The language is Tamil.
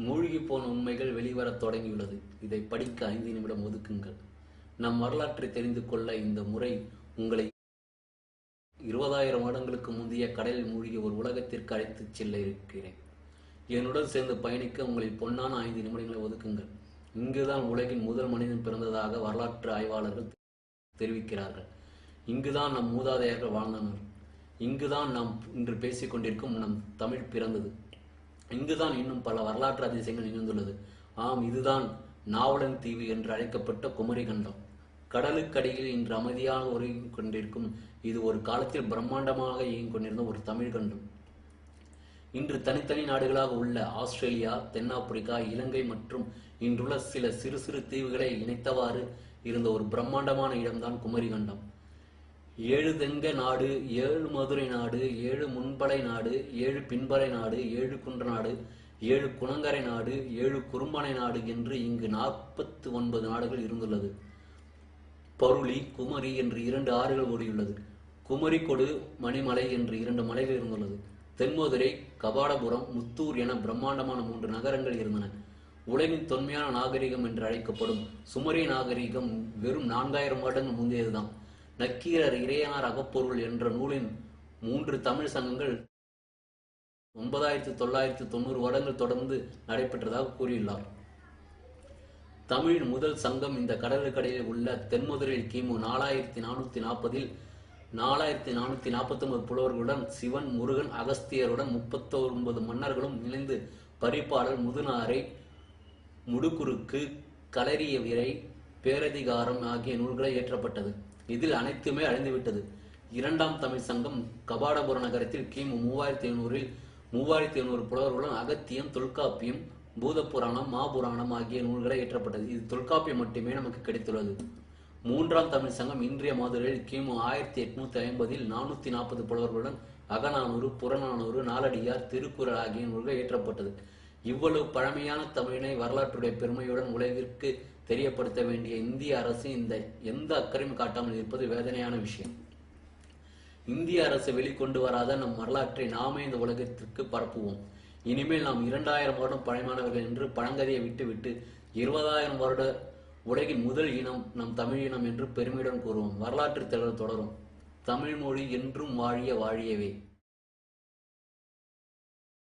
மூழ்கி போன உண்மைகள் வெளிவரத் தொடங்கியுள்ளது. இதை படிக்க 5 நிமிடம் ஒதுக்குங்கள். நம் வரலாற்றை தெரிந்து கொள்ள இந்த முறை உங்களை 20,000 வருடங்களுக்கு முந்தைய கடலில் மூழ்கிய ஒரு உலகத்திற்கு அழைத்துச் செல்ல இருக்கிறேன். என்னுடன் சேர்ந்து பயணிக்க உங்களின் பொன்னான 5 நிமிடங்களை ஒதுக்குங்கள். இங்குதான் உலகின் முதல் மனிதன் பிறந்ததாக வரலாற்று ஆய்வாளர்கள் தெரிவிக்கிறார்கள். இங்குதான் நம் மூதாதையர்கள் வாழ்ந்தனர். இங்குதான் நாம் இன்று பேசிக் கொண்டிருக்கும் நம் தமிழ் பிறந்தது. இங்குதான் இன்னும் பல வரலாற்று அதிசயங்கள் நிகழ்ந்துள்ளது. ஆம், இதுதான் நாவலன் தீவு என்று அழைக்கப்பட்ட குமரி கண்டம். கடலுக்கடியில் இன்று அமைதியாக உறங்கிக் கொண்டிருக்கும் இது ஒரு காலத்தில் பிரம்மாண்டமாக இயங்கிக் கொண்டிருந்த ஒரு தமிழ் கண்டம். இன்று தனித்தனி நாடுகளாக உள்ள ஆஸ்திரேலியா, தென்னாப்பிரிக்கா, இலங்கை மற்றும் இன்றுள்ள சில சிறு சிறு தீவுகளை இணைத்தவாறு இருந்த ஒரு பிரம்மாண்டமான இடம்தான் குமரி கண்டம். 7 தெங்க நாடு, 7 மதுரை நாடு, 7 முன்படை நாடு, 7 பின்படை நாடு, 7 குன்ற நாடு, 7 குணங்கரை நாடு, 7 குறும்பனை நாடு என்று இங்கு 49 நாடுகள் இருந்துள்ளது. பருளி, குமரி என்று 2 ஆறுகள் ஓடியுள்ளது. குமரி கொடு, மணிமலை என்று 2 மலைகள் இருந்துள்ளது. தென்மதுரை, கபாடபுரம், முத்தூர் என பிரம்மாண்டமான 3 நகரங்கள் இருந்தன. உலகின் தொன்மையான நாகரிகம் என்று அழைக்கப்படும் சுமரிய நாகரிகம் வெறும் 4000 வருடங்கள் முந்தையதுதான். நக்கீரர் இறையனார் அகப்பொருள் என்ற நூலின் 3 தமிழ் சங்கங்கள் 9990 வருடங்கள் தொடர்ந்து நடைபெற்றதாக கூறியுள்ளார். தமிழின் முதல் சங்கம் இந்த கடலுக்கடியில் உள்ள தென்மதுரையில் கிமு 4440 4449 புலவர்களுடன் சிவன், முருகன், அகஸ்தியருடன் 39 மன்னர்களும் இணைந்து பரிபாடல், முதுநாரை, முடுகுறுக்கு, களரிய விரை, பேரதிகாரம் ஆகிய நூல்களை இயற்றப்பட்டது. இதில் அனைத்துமே அழிந்துவிட்டது. 2ஆம் தமிழ் சங்கம் கபாடபுர நகரத்தில் கிமு 3700 புலவர்களுடன் அகத்தியம், தொல்காப்பியம், பூதப்புராணம், மாபுராணம் ஆகிய நூல்களை இயற்றப்பட்டது. இது தொல்காப்பியம் மட்டுமே நமக்கு கிடைத்துள்ளது. 3ஆம் தமிழ் சங்கம் இன்றைய மதுரையில் கிமு 1850 440 புலவர்களுடன் அகநானூறு, புறநானூறு, நாலடியார், திருக்குறள் ஆகிய நூல்கள் இயற்றப்பட்டது. இவ்வளவு பழமையான தமிழினை வரலாற்றுடைய பெருமையுடன் உலகிற்கு தெரியப்படுத்த வேண்டிய இந்திய அரசு எந்த அக்கறையும் காட்டாமல் இருப்பது வேதனையான விஷயம். இந்திய அரசு வெளிக்கொண்டு வராத நம் வரலாற்றை நாமே இந்த உலகத்திற்கு பரப்புவோம். இனிமேல் நாம் 2000 வருடம் பழமையானவர்கள் என்று பழங்கதையை விட்டுவிட்டு 20,000 வருட உலகின் முதல் இனம் நம் தமிழ் இனம் என்று பெருமையுடன் கூறுவோம். வரலாற்று தொடரும். தமிழ் மொழி என்றும் வாழிய வாழியவே.